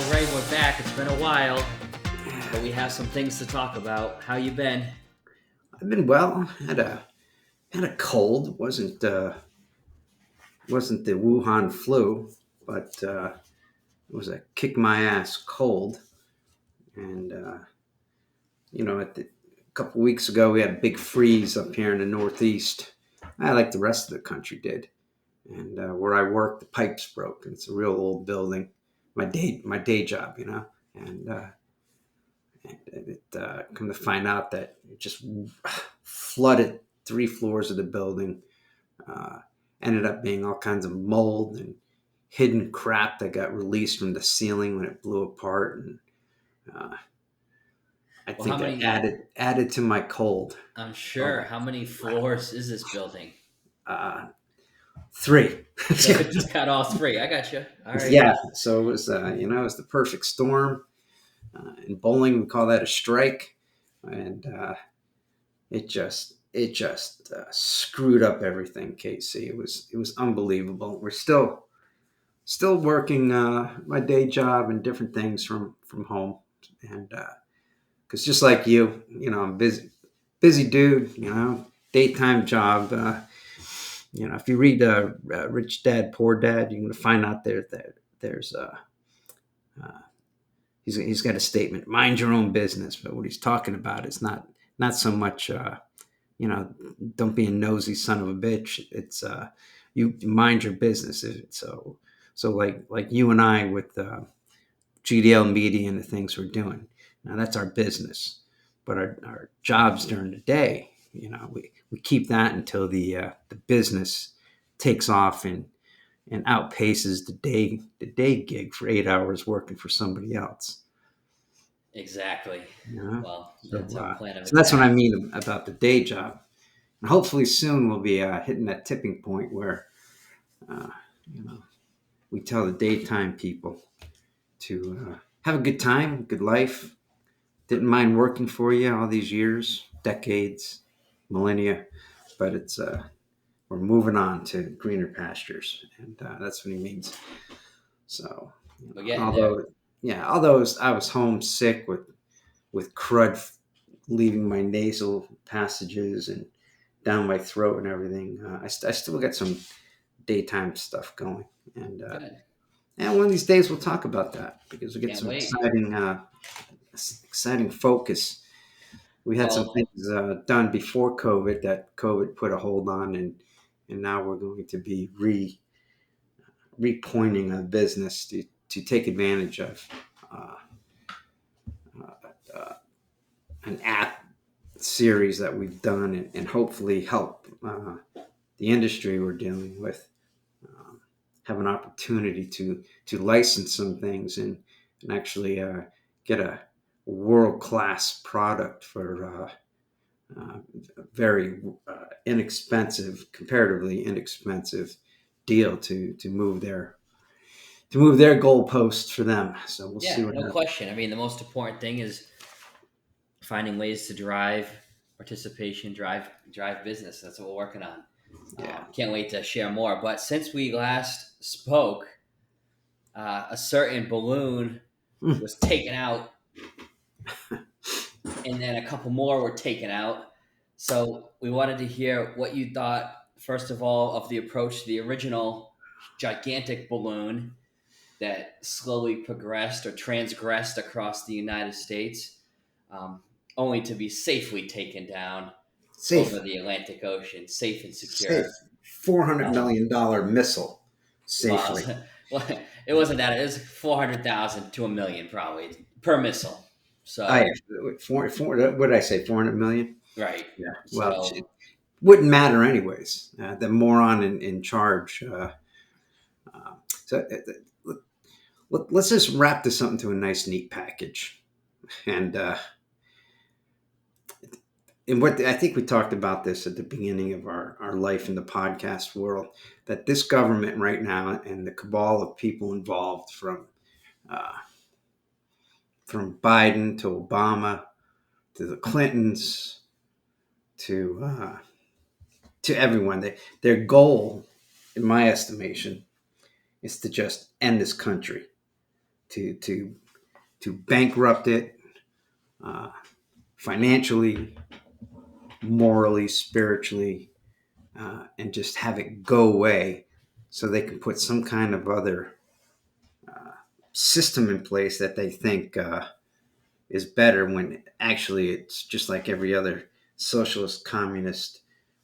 All right, we're back. It's been a while, but we have some things to talk about. How you been? I've been well. Had a cold. Wasn't the Wuhan flu, but it was a kick my ass cold. And a couple weeks ago we had a big freeze up here in the Northeast. Like the rest of the country did. And where I work, the pipes broke, and it's a real old building. My day job, and come to find out that it just flooded 3 floors of the building. Uh, Ended up being all kinds of mold and hidden crap that got released from the ceiling when it blew apart, and uh, I Well, how think that many? added to my cold. I'm sure. Oh, How many floors is this building? uh, 3. So it just got all three. I got you. All right. Yeah, so it was the perfect storm. In bowling, we call that a strike, and it just screwed up everything. KC, it was unbelievable. We're still working my day job and different things from home, and because just like I'm busy dude, daytime job. If you read Rich Dad Poor Dad, you're going to find out that there's uh, he's got a statement: mind your own business. But what he's talking about is not so much you know don't be a nosy son of a bitch. It's you mind your business. So like you and I with GDL Media and the things we're doing. Now that's our business, but our jobs during the day, we keep that until the business takes off and outpaces the day gig for 8 hours working for somebody else. Exactly. You know? Well, So that's our plan of so that's what I attack. mean about the day job. And hopefully soon we'll be hitting that tipping point where uh, you know we tell the daytime people to have a good time, good life. Didn't mind working for you all these years, decades, millennia, but it's we're moving on to greener pastures, and that's what he means. So, We're getting there. although although I was homesick with crud leaving my nasal passages and down my throat and everything, I still got some daytime stuff going, and Good. one of these days we'll talk about that because we get Can't some wait. exciting focus. We had some Well, things done before COVID that COVID put a hold on, and now we're going to be repointing a business to take advantage of uh, uh, an app series that we've done, and hopefully help the industry we're dealing with have an opportunity to license some things and actually get a world class product for very comparatively inexpensive deal to move their goalposts for them. So we'll see yeah, what no happens. question. I mean, the most important thing is finding ways to drive participation, drive business. That's what we're working on. Yeah. Can't wait to share more. But since we last spoke, a certain balloon Hmm. was taken out, and then a couple more were taken out. So we wanted to hear what you thought, first of all, of the approach to the original gigantic balloon that slowly progressed or transgressed across the United States, um, only to be safely taken down over Safe, the Atlantic Ocean, safe and safe. secure. $400 million missile Well, safely. well, it wasn't that. It was 400,000 to a million probably per missile. I So what did I say? 400 million. right. Yeah. Well, So it wouldn't matter anyways. The moron in charge. So let's just wrap this up into a nice, neat package. And what I think we talked about this at the beginning of our life in the podcast world, that this government right now and the cabal of people involved uh, from Biden to Obama to the Clintons to everyone, their goal, in my estimation, is to just end this country. to to bankrupt it, uh, financially, morally, spiritually, and just have it go away, so they can put some kind of other system in place that they think is better, when actually it's just like every other socialist communist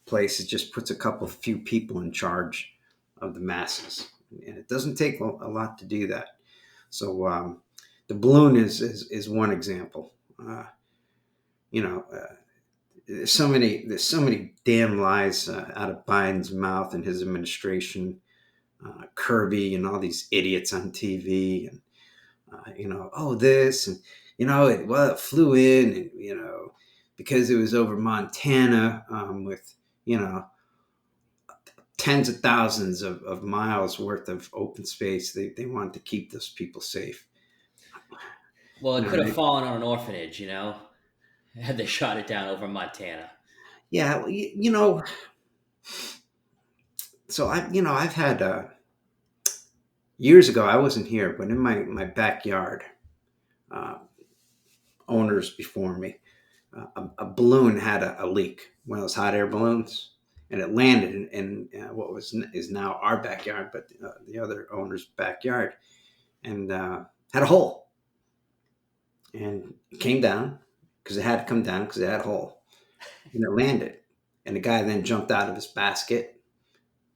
place. It just puts a couple few people in charge of the masses, and it doesn't take a lot to do that. So the balloon is one example. You know, there's so many damn lies out of Biden's mouth and his administration. Kirby and all these idiots on TV, and oh, this, and it flew in, and because it was over Montana, with you know tens of thousands of miles worth of open space. They wanted to keep those people safe. Well, You it know, could have they, fallen on an orphanage, had they shot it down over Montana. yeah, well, so I've had years ago. I wasn't here, but in my backyard, uh, owners before me, a balloon had a leak, one of those hot air balloons, and it landed in what is now our backyard, but the other owner's backyard, and had a hole, and it came down because it had to come down because it had a hole, and it landed, and the guy then jumped out of his basket,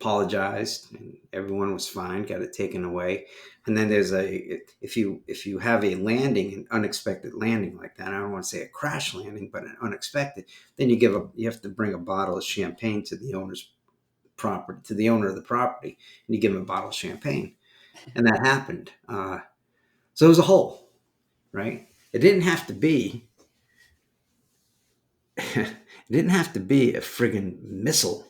apologized, and everyone was fine, got it taken away. And then there's if you have a landing, an unexpected landing like that, I don't want to say a crash landing, but an unexpected, then you have to bring a bottle of champagne to the owner's property, to the owner of the property, and you give him a bottle of champagne. And that happened. So it was a hole, right? It didn't have to be it didn't have to be a friggin' missile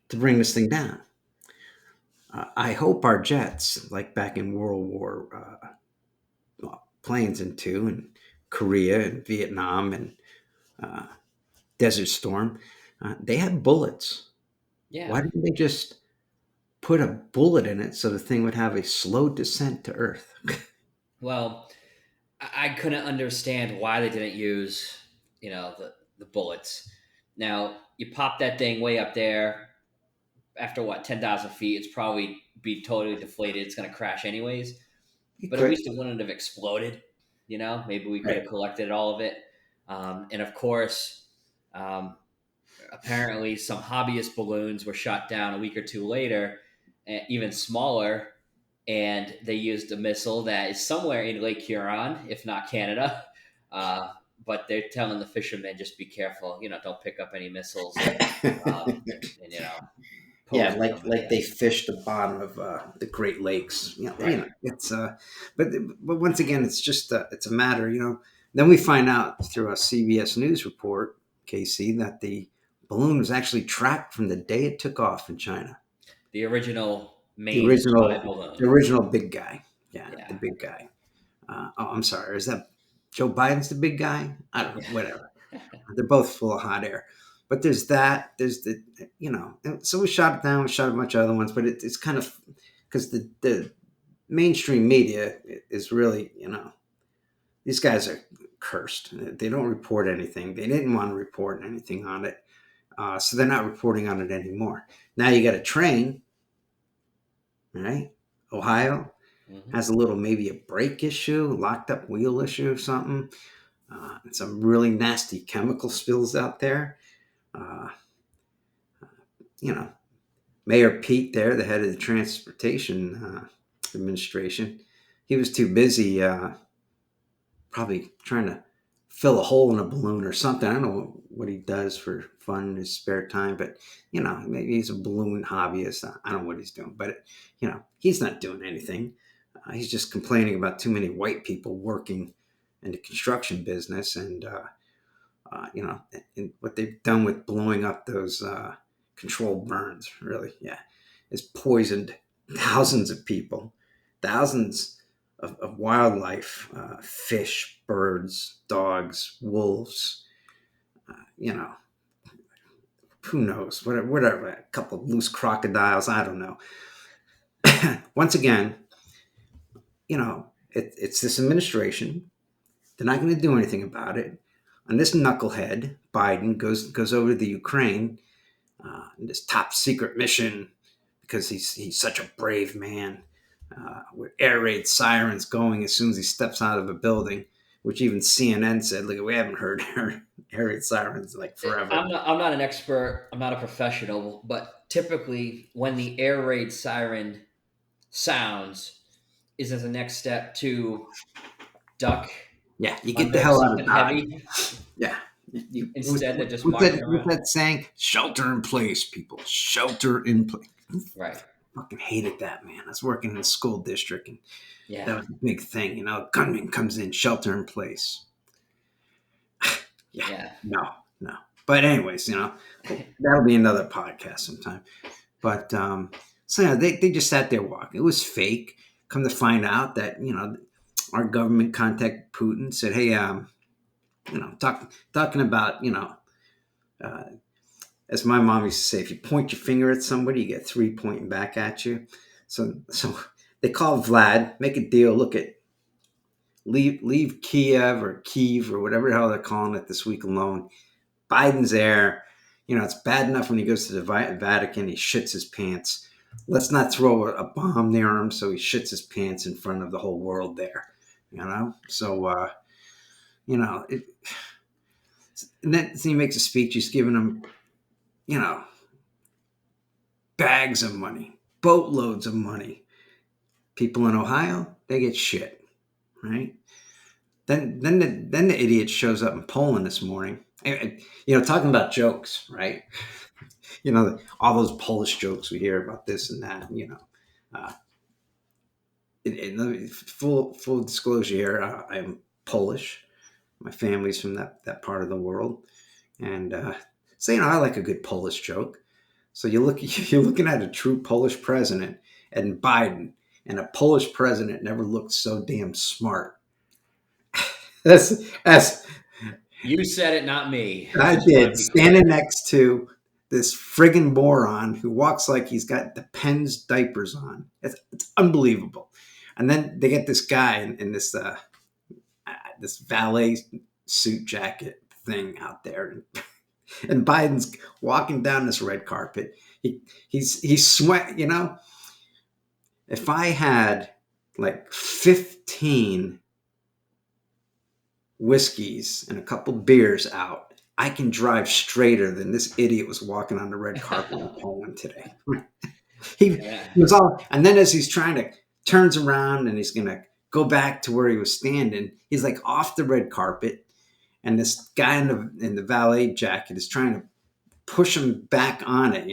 to bring this thing down. I hope our jets, like back in World War, planes into, and Korea and Vietnam and uh, Desert Storm, they had bullets. Yeah. Why didn't they just put a bullet in it so the thing would have a slow descent to Earth? Well, I couldn't understand why they didn't use, the bullets. Now, you pop that thing way up there, after what, 10,000 feet, it's probably be totally deflated. It's going to crash anyways. You But at could, least it wouldn't have exploded. Maybe we could right? have collected all of it. And of course, um, apparently some hobbyist balloons were shot down a week or two later, even smaller, and they used a missile that is somewhere in Lake Huron, if not Canada. Uh, but they're telling the fishermen, just be careful, don't pick up any missiles, and Yeah, pose with them like again. they fish the bottom of the Great Lakes. Right. It's but once again, it's just it's a matter. Then we find out through a CBS News report, Casey, that the balloon was actually tracked from the day it took off in China. The original The main spy original, the balloon. original big guy. Yeah, the Yeah. big guy. Oh, I'm sorry. Is that Joe Biden's the big guy? I don't know. Whatever. They're both full of hot air. But there's that. There's and so we shot it down. We shot a bunch of other ones, but it's kind of because the mainstream media is really, these guys are cursed. They don't report anything. They didn't want to report anything on it, so they're not reporting on it anymore. Now you got a train, right? Ohio Hmm. has a little, maybe a brake issue, locked up wheel issue, or something. And some really nasty chemical spills out there. Uh, you know, Mayor Pete there, the head of the transportation administration, he was too busy, probably trying to fill a hole in a balloon or something. I don't know what he does for fun in his spare time, but maybe he's a balloon hobbyist. I don't know what he's doing, but he's not doing anything. He's just complaining about too many white people working in the construction business, and and what they've done with blowing up those controlled burns, really, yeah, has poisoned thousands of people, thousands of wildlife, fish, birds, dogs, wolves, you know, who knows, whatever, a couple of loose crocodiles, I don't know. Once again, it's this administration. They're not going to do anything about it. And this knucklehead Biden goes over to the Ukraine, this top secret mission because he's such a brave man. With air raid sirens going as soon as he steps out of a building, which even CNN said, "Look, we haven't heard air raid sirens like forever." I'm not an expert. I'm not a professional, but typically when the air raid siren sounds, is it the next step to duck Yeah, you get the under hell out of something Dodge. heavy Yeah, instead of just marching what's around? that saying? Shelter in place, people. Shelter in place. Right. Fucking hated that, man. I was working in a school district, and Yeah. that was a big thing. Gunman comes in, shelter in place. Yeah, Yeah. no, no. But anyways, that'll be another podcast sometime. But so yeah, they just sat there walking. It was fake. Come to find out that our government contacted Putin, said, "Hey, talking about uh, as my mom used to say, if you point your finger at somebody, you get three pointing back at you." So they called Vlad, make a deal. Look at leave Kiev or whatever the hell they're calling it this week alone. Biden's there. It's bad enough when he goes to the Vatican, he shits his pants. Let's not throw a bomb near him so he shits his pants in front of the whole world there. So it, and then he makes a speech. He's giving him, you know, bags of money, boatloads of money. People in Ohio, they get shit, right? Then the idiot shows up in Poland this morning. Talking about jokes, right? All those Polish jokes we hear about this and that. Uh, full disclosure here, I'm Polish. My family's from that part of the world, and so I like a good Polish joke. So you're looking at a true Polish president and Biden, and a Polish president never looked so damn smart. That's You said it, not me. I I just want to did be standing clear. next to this friggin' moron who walks like he's got the Penn's diapers on. It's unbelievable. And then they get this guy in this valet suit jacket thing out there, and Biden's walking down this red carpet. He's sweat. If I had like 15 whiskeys and a couple beers out, I can drive straighter than this idiot was walking on the red carpet in Poland today. he, Yeah. he was all, and then as he's trying to turns around and he's gonna go back to where he was standing, he's like off the red carpet, and this guy in the valet jacket is trying to push him back on it,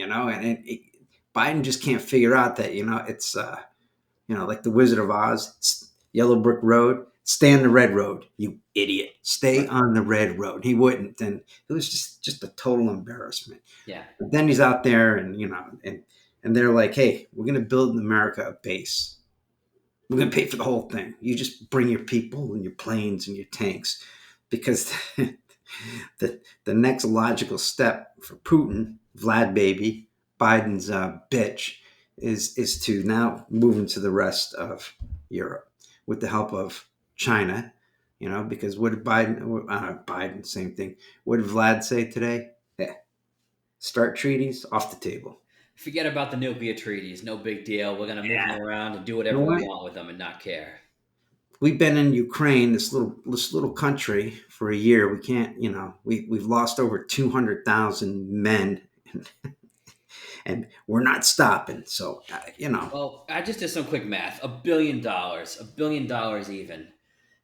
Biden just can't figure out that it's like the Wizard of Oz, yellow brick road. Stay on the red road, you idiot. Stay Right. on the red road. He wouldn't, and it was just a total embarrassment. Yeah. But then he's out there, and they're like, "Hey, we're gonna build in America a base. We're gonna pay for the whole thing. You just bring your people and your planes and your tanks, because the next logical step for Putin, Vlad baby, Biden's bitch, is to now move into the rest of Europe with the help of China. Because what did Biden, same thing. What did Vlad say today? Yeah, start treaties off the table. Forget about the nuclear treaties. No big deal. We're gonna move them Yeah, around and do you know whatever we what? want with them and not care. We've been in Ukraine, this little country, for a year. We can't, we've lost over 200,000 men, and we're not stopping. So, Well, I just did some quick math. $1 billion. $1 billion even.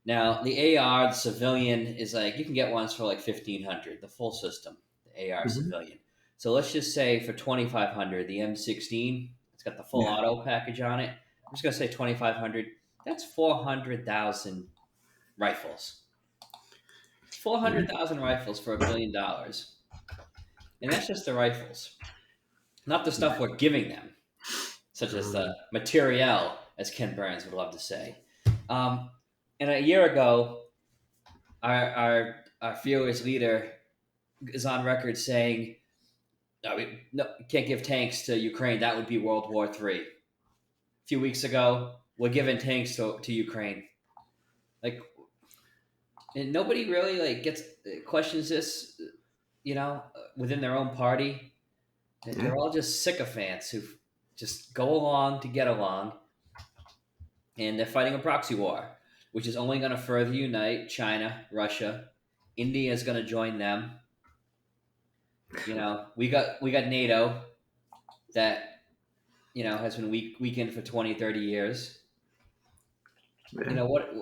Now the AR, the civilian, is like you can get ones for like 1,500. The full system, the AR mhm, civilian. So let's just say for 2,500, the M16. It's got the full yeah, auto package on it. I'm just gonna say 2,500. That's 400,000 rifles. Four yeah, hundred thousand rifles for $1 billion, and that's just the rifles, not the stuff we're giving them, such as the um, materiel, as Ken Burns would love to say. Um, and a year ago, our fearless leader is on record saying, "No, we can't give tanks to Ukraine. That would be World War III." A few weeks ago, we're giving tanks to Ukraine. Like, and nobody really like gets questions this, within their own party. Yeah. They're all just sycophants who just go along to get along, and they're fighting a proxy war, which is only going to further unite China, Russia. India is going to join them. We got NATO that has been weakened for 20, 30 years. You Yeah. know what?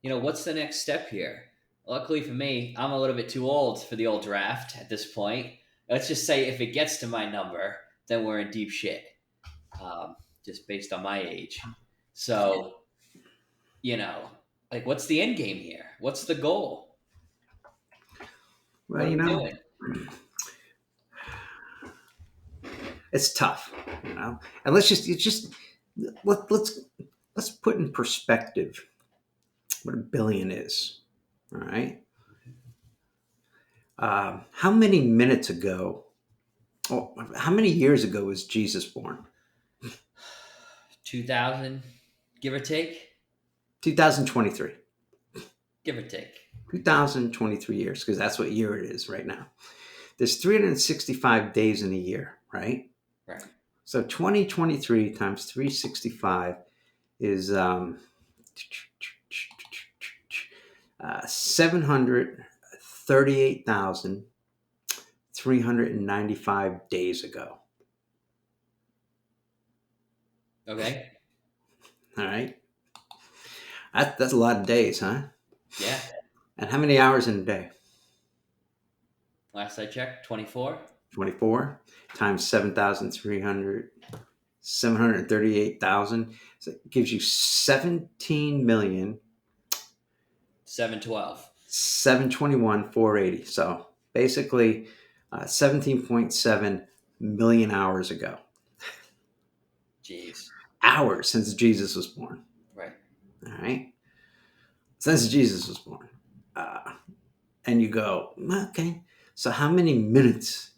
What's the next step here? Luckily for me, I'm a little bit too old for the old draft at this point. Let's just say if it gets to my number, then we're in deep shit, um, just based on my age. So, you know, like, what's the end game here? What's the goal? Well, What are we doing? it's tough, And let's put in perspective what a billion is. All right. How many minutes ago? Oh, how many years ago was Jesus born? 2000, give or take? 2023. Give or take. 2023 years, because that's what year it is right now. There's 365 days in a year, right? Right. So 2023 times 365 is 738,395 days ago. Okay. All right. That's a lot of days, huh? Yeah. And how many hours in a day? Last I checked, 24. 24 times 738,000. So it gives you 17,000,000 712. 721,480. So basically, 17.7 million hours ago. Jeez. Hours since Jesus was born. Right. All right. Since Jesus was born. Uh, and you go, okay. So how many minutes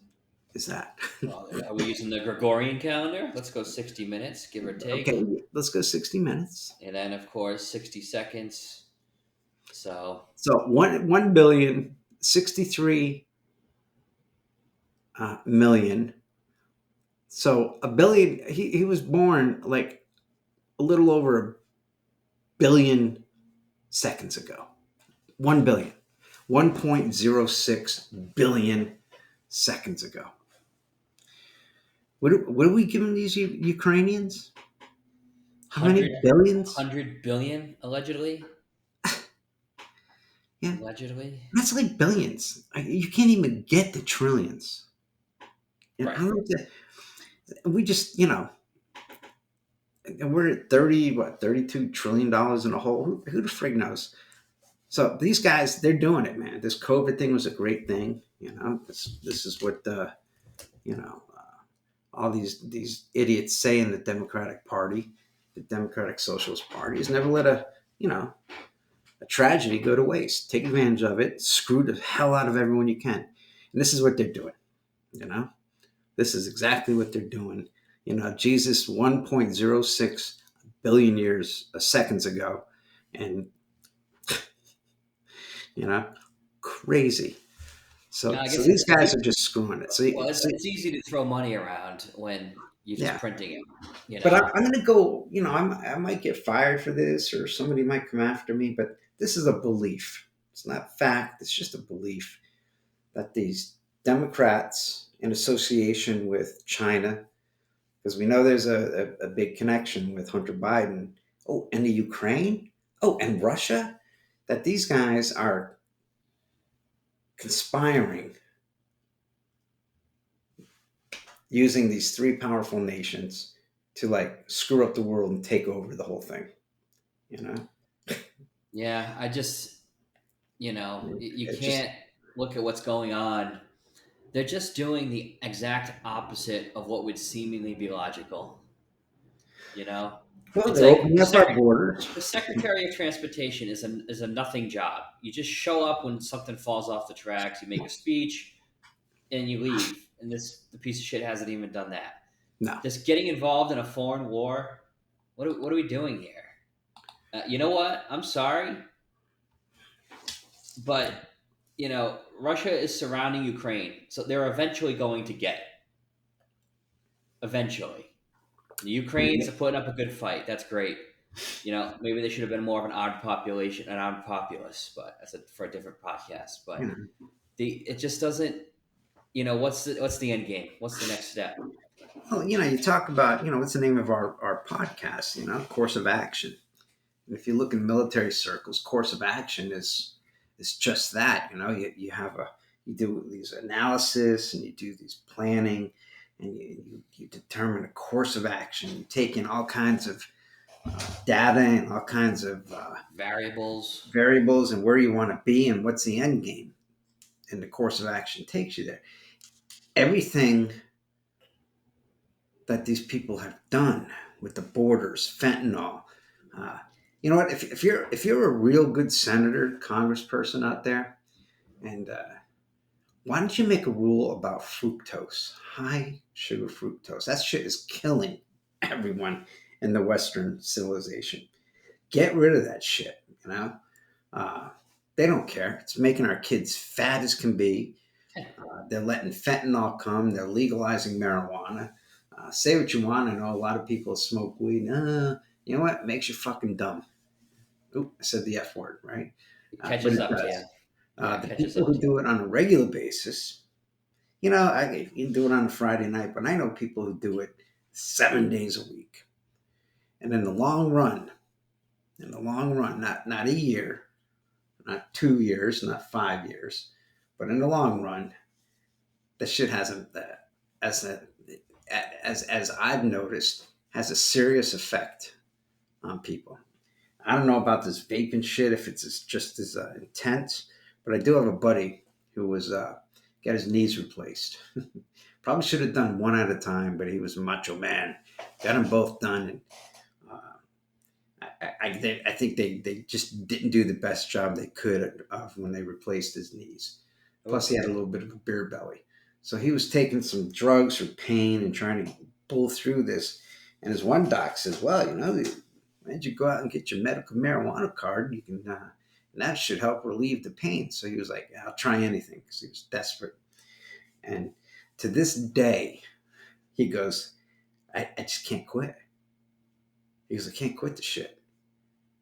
is that? Well, are we using the Gregorian calendar? Let's go 60 minutes, give or Okay. take. Let's go 60 minutes. And then, of course, 60 seconds. So, So 1,063,000,000. So a billion, he was born like a little over a billion seconds ago. 1 billion. 1.06 billion seconds ago. What are we giving these Ukrainians? How many 100, billions? 100 billion, allegedly. Yeah, Allegedly. that's like billions. You can't even get the trillions. I Right. don't know we just, and we're at 32 trillion dollars in a hole. Who the frig knows? So these guys, they're doing it, man. This COVID thing was a great thing. This is what you know all these idiots say in the Democratic Party. The Democratic Socialist Party has never let a tragedy go to waste. Take advantage of it. Screw the hell out of everyone you can. And this is what they're doing. You know, this is exactly what they're doing. Jesus 1.06 billion years seconds ago, and you know, crazy. Yeah, So I so guess these it's guys are just screwing it. well, it's easy to throw money around when you're just Yeah. printing it. You But know. I'm going to go. I might get fired for this, or somebody might come after me. But this is a belief. It's not fact. It's just a belief that these Democrats, in association with China, because we know there's a big connection with Hunter Biden. Oh, and the Ukraine. Oh, and Russia. That these guys are conspiring using these three powerful nations to like screw up the world and take over the whole thing. You know, Yeah, I just you it just can't look at what's going on. They're just doing the exact opposite of what would seemingly be logical. You know, well, it's they're like opening up our borders. the Secretary of Transportation is a nothing job. You just show up when something falls off the tracks. You make a speech and you leave. And the piece of shit hasn't even done that. No, Just getting involved in a foreign war. What are we doing here? You know what? I'm sorry, but Russia is surrounding Ukraine, so they're eventually going to get it. Eventually, the Ukrainians are putting up a good fight. That's great. Maybe they should have been more of an armed population, an armed populace, but for a different podcast. You But know, it just doesn't. What's the end game? What's the next step? well, you talk about, what's the name of our podcast? Course of action. And if you look in military circles, course of action is just that. You do these analysis and you do these planning, and you determine a course of action. You take in all kinds of data and all kinds of Variables. variables and where you want to be and what's the end game, and the course of action takes you there. Everything that these people have done with the borders, fentanyl. Uh, you know what? If you're a real good senator, congressperson out there, and why don't you make a rule about fructose, high sugar fructose? That shit is killing everyone in the Western civilization. Get rid of that shit. Uh, they don't care. It's making our kids fat as can be. They're letting fentanyl come. They're legalizing marijuana. Say what you want. I know a lot of people smoke weed. You know what? It makes you fucking dumb. Oop, I said the F word, right? It But catches it up to you. does. Yeah, it The catches people up who to you. do it on a regular basis, you do it on a Friday night, but I know people who do it 7 days a week. And in the long run, not a year, not 2 years, not 5 years, but in the long run, the shit hasn't as a, as I've noticed has a serious effect on people. I don't know about this vaping shit if it's just as intense, but I do have a buddy who was got his knees replaced. Probably should have done one at a time, but he was a macho man. Got them both done, and I think they just didn't do the best job they could of when they replaced his knees. Plus, he Oh, had a little bit of a beer belly. So he was taking some drugs for pain and trying to pull through this. And his one doc says, well, why don't you go out and get your medical marijuana card? You can, and that should help relieve the pain. So he was like, yeah, I'll try anything because he was desperate. And to this day, he goes, I just can't quit. He goes, I can't quit the shit.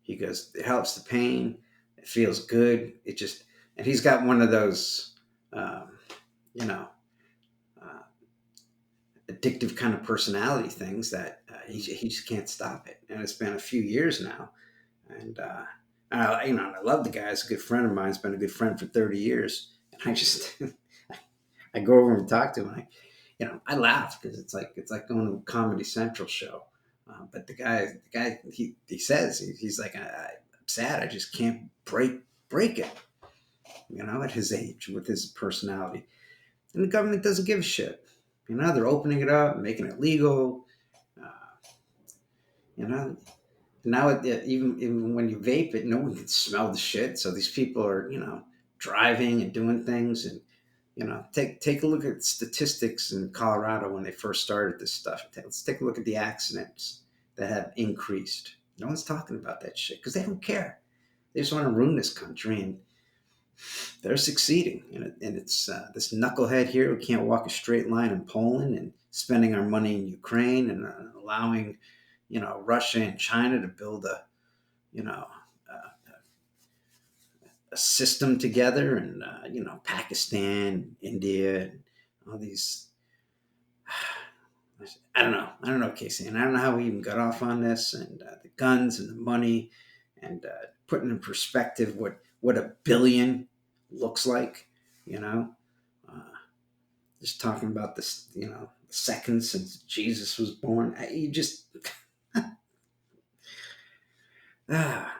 He goes, it helps the pain. It feels good. And he's got one of those, um, you know, uh, addictive kind of personality things that he just can't stop it. And it's been a few years now. And, I love the guy. He's a good friend of mine. He's been a good friend for 30 years. And I just, I go over and talk to him. And I laugh because it's like going to a Comedy Central show. But he says he's like, I'm sad. I just can't break it. At his age with his personality, and the government doesn't give a shit. They're opening it up, making it legal. Uh, you know, now even when you vape it, no one can smell the shit. So these people are driving and doing things, and take a look at statistics in Colorado when they first started this stuff. Let's take a look at the accidents that have increased. No one's talking about that shit because they don't care. They just want to ruin this country, and they're succeeding. And it's this knucklehead here who can't walk a straight line in Poland and spending our money in Ukraine and allowing, Russia and China to build you know, a system together, and Pakistan, India, and all these. I don't know, Casey, and I don't know how we even got off on this, and the guns and the money, and putting in perspective what a billion looks like, you know. Uh, just talking about this, seconds since Jesus was born. You just ah.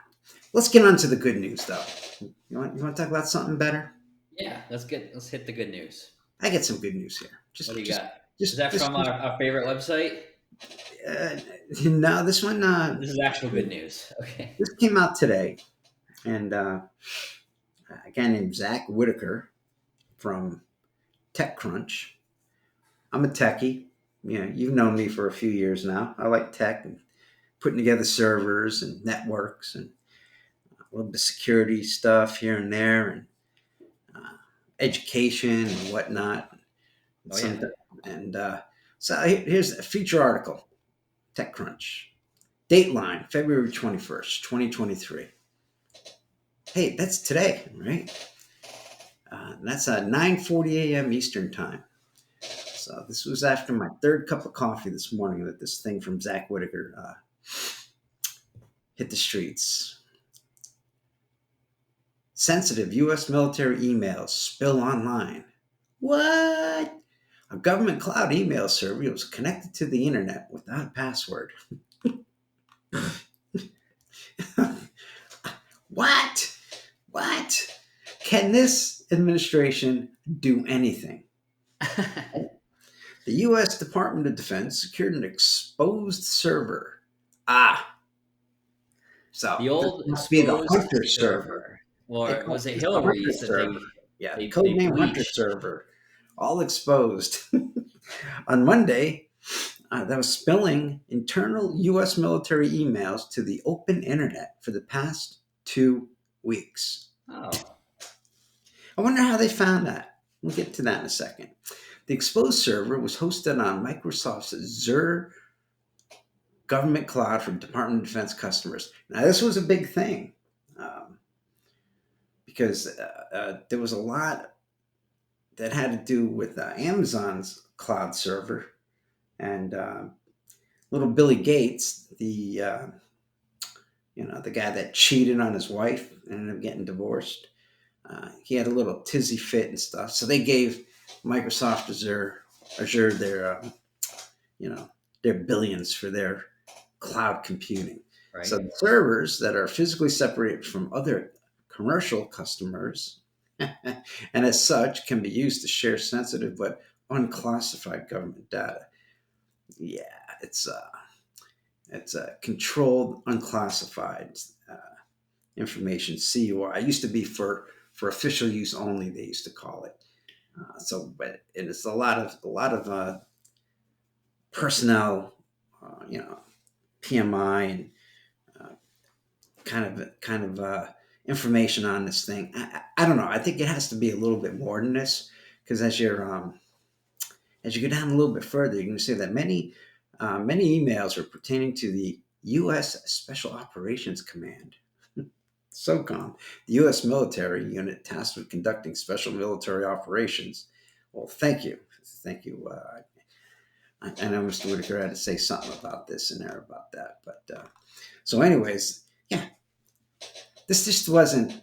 Let's get on to the good news, though. You want to talk about something better? yeah. Let's hit the good news. I get some good news here. What do Just, you just, got? Is just, that just. from our favorite website? Uh, no, this one. This is actual good news. Okay. This came out today, and a guy named Zach Whitaker from TechCrunch. I'm a techie. You've known me for a few years now. I like tech and putting together servers and networks and a little bit of security stuff here and there, and uh, education and whatnot. And Oh yeah. Here's a feature article: TechCrunch, Dateline, February 21st, 2023. Hey, that's today, right? That's 9:40 a.m. Eastern time. So this was after my third cup of coffee this morning that this thing from Zach Whitaker hit the streets. Sensitive U.S. military emails spill online. What? A government cloud email server was connected to the internet without a password. What? What? Can this administration do anything? The U.S. Department of Defense secured an exposed server. Ah, so The this old must be the exposed Hunter server. server, They or call was it this the Hunter Hillary's that server. Yeah, the they codename Hunter bleached? server. All exposed. On Monday, that was spilling internal U.S. military emails to the open internet for the past 2 weeks. Oh, I wonder how they found that. We'll get to that in a second. The exposed server was hosted on Microsoft's Azure government cloud for Department of Defense customers. Now, this was a big thing um, because there was a lot that had to do with Amazon's cloud server and little Billy Gates, the guy that cheated on his wife and ended up getting divorced. He had a little tizzy fit and stuff, so they gave Microsoft Azure you know their billions for their cloud computing. So right. the servers that are physically separated from other commercial customers, and as such can be used to share sensitive but unclassified government data. Yeah, it's a controlled, unclassified information. CUI. It used to be for official use only. They used to call it. But it's a lot of personnel, PMI and uh, kind of information on this thing. I don't know. I think it has to be a little bit more than this because as you go down a little bit further, you can see that many emails are pertaining to the U.S. Special Operations Command, SOCOM, the U.S. military unit tasked with conducting special military operations. Well, thank you. I know Mr. Whitaker had to say something about this and there about that, but anyways, yeah, this just wasn't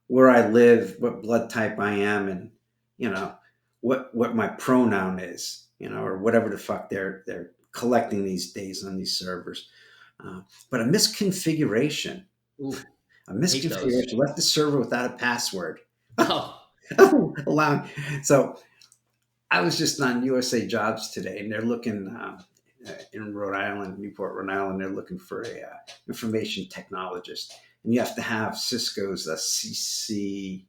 where I live, what blood type I am, and you know what my pronoun is, or whatever the fuck they're collecting these days on these servers. But Ooh, a hate those. misconfiguration left the server without a password. Oh, Allow so I was just on USA Jobs today, and they're looking in Rhode Island, Newport, Rhode Island. They're looking for a information technologist, and you have to have Cisco's CC,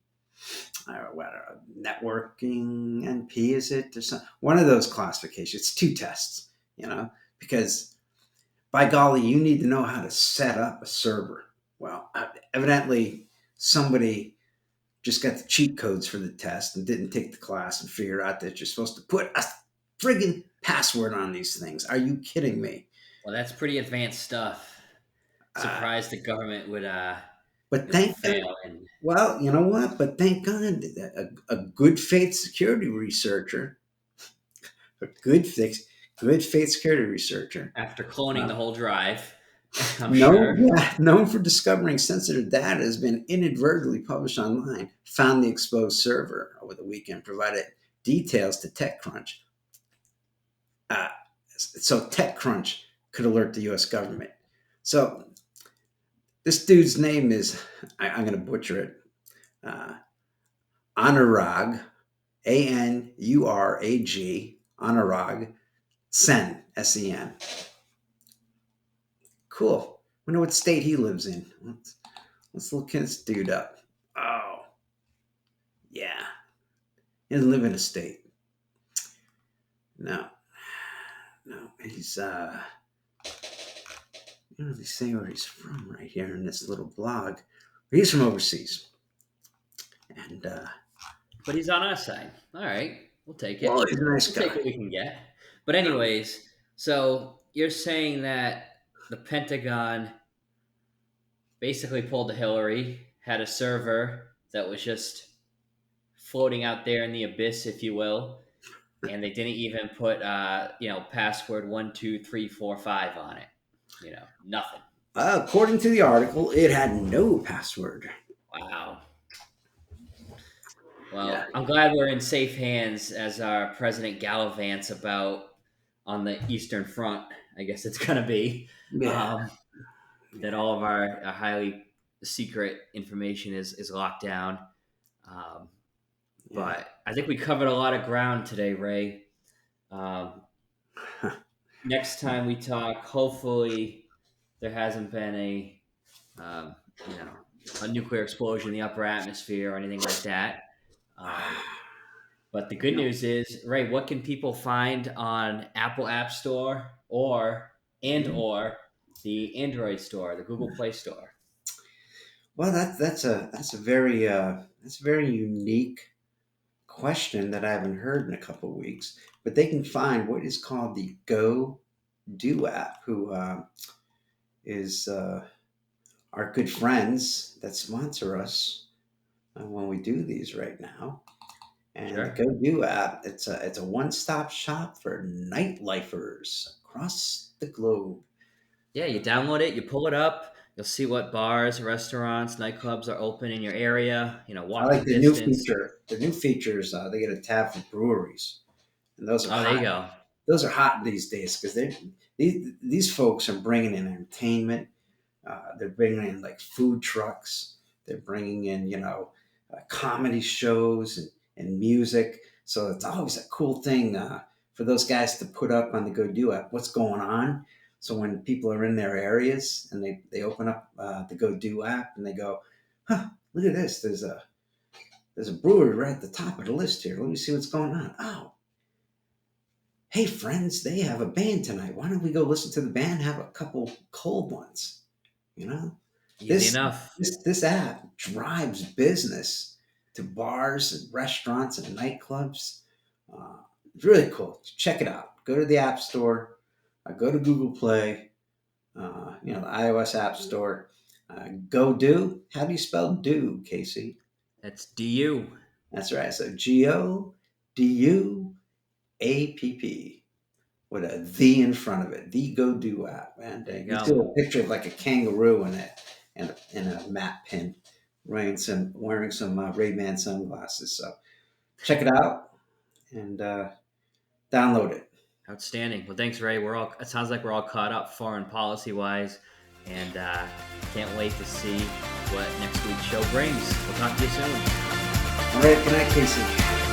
networking NP, is it or something? One of those classifications. It's two tests, because by golly, you need to know how to set up a server. Well, evidently somebody just got the cheat codes for the test and didn't take the class and figure out that you're supposed to put a friggin' password on these things. Are you kidding me? well, that's pretty advanced stuff. Uh, Surprised the government would, but thank God. fail. And Well, you know what? But thank God, a good faith security researcher, a good faith security researcher, after cloning uh, the whole drive, I'm sure. known for discovering sensitive data has been inadvertently published online, found the exposed server over the weekend, provided details to TechCrunch. Uh, so TechCrunch could alert the U.S. government. So this dude's name is, I'm going to butcher it, uh, Anurag, Anurag, Anurag Sen, Sen. Cool. Wonder what state he lives in. Let's look this dude up. Oh, yeah. He doesn't live in a state. No, no. He's They say where he's from right here in this little blog. He's from overseas, and But he's on our side. All right, we'll take well, it. he's a nice We'll take guy. what we can get. But You know, anyways, so you're saying that the Pentagon basically pulled a Hillary, had a server that was just floating out there in the abyss, if you will, and they didn't even put password 12345 on it. Nothing. according to the article, it had no password. Wow. Yeah, Well, I'm glad we're in safe hands as our president gallivants about on the Eastern Front. I guess it's going to be yeah, um, that all of our highly secret information is locked down. Um, yeah. but I think we covered a lot of ground today, Ray. Um, Next time we talk, hopefully there hasn't been um, you know a nuclear explosion in the upper atmosphere or anything like that. Um, but the good You know, news is, Ray, what can people find on Apple App Store or the Android Store, the Google Play Store? well, that's a very unique question that I haven't heard in a couple of weeks. But they can find what is called the Go Do app, who is our good friends that sponsor us when we do these right now. And the Sure. Go Do app, it's a one stop shop for nightlifers across the globe. Yeah, you download it, you pull it up, you'll see what bars, restaurants, nightclubs are open in your area. I like Walking the new distance. feature. The new features, they get a tab for breweries, and those are Oh, there you hot. go. Those are hot these days because these folks are bringing in entertainment. They're bringing in like food trucks. They're bringing in comedy shows and music. So it's always a cool thing for those guys to put up on the Go Do app. What's going on? So when people are in their areas and they open up the Go Do app and they go, huh, look at this. There's a brewery right at the top of the list here. Let me see what's going on. Oh, hey friends, they have a band tonight. Why don't we go listen to the band? Have a couple cold ones. You know, Easy this enough. this app drives business to bars and restaurants and nightclubs. It's really cool. Check it out. Go to the App Store. Go to Google Play. The iOS App Store. Go Do. How do you spell do, Casey? That's DU. That's right. So GODUAPP with a the in front of it. The Go Do app, and There you you see go. a picture of like a kangaroo in a map pin, wearing some Ray-Ban sunglasses. So check it out and download it. Outstanding. Well, thanks, Ray. It sounds like we're all caught up foreign policy wise, and can't wait to see what next week's show brings. We'll talk to you soon. All right, good night, Casey.